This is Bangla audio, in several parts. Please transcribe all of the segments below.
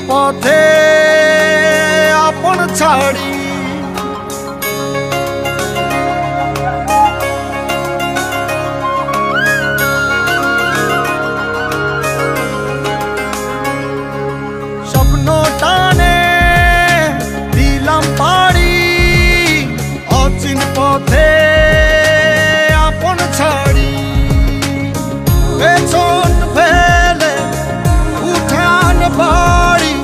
পথে আপন ছাড়ি স্বপ্ন টানে দিলাম পাড়ি অচিন পথে আপন ছাড়ি পেছন ফেলে উঠান বাড়ি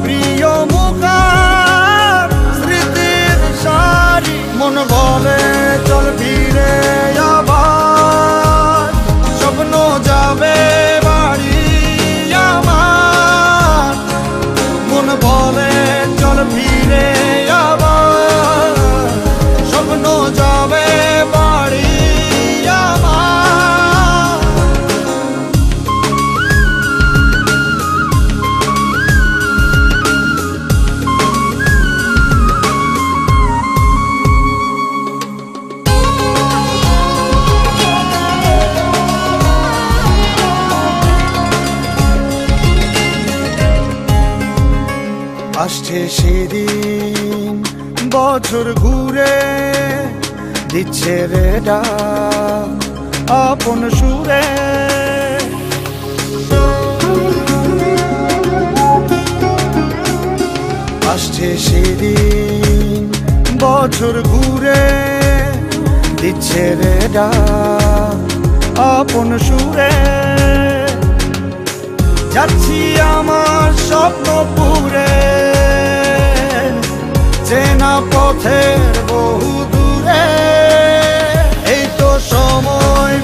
প্রিয় মুখার স্মৃতির সারি মন বলে চল ফিরে আবার স্বপ্ন যাবে বাড়ি আমার মন বলে চল ফিরে আবার স্বপ্ন যাবে বাড়ি আমার আসছে সেদিন বছর ঘুরে দিচ্ছে রে ডাক আপন সুরে আসছে সেদিন বছর ঘুরে দিচ্ছে রে ডাক আপন সুরে যাচ্ছি আমার স্বপ্ন পুরে চেনা পথের বহু দূরে এই তো সময়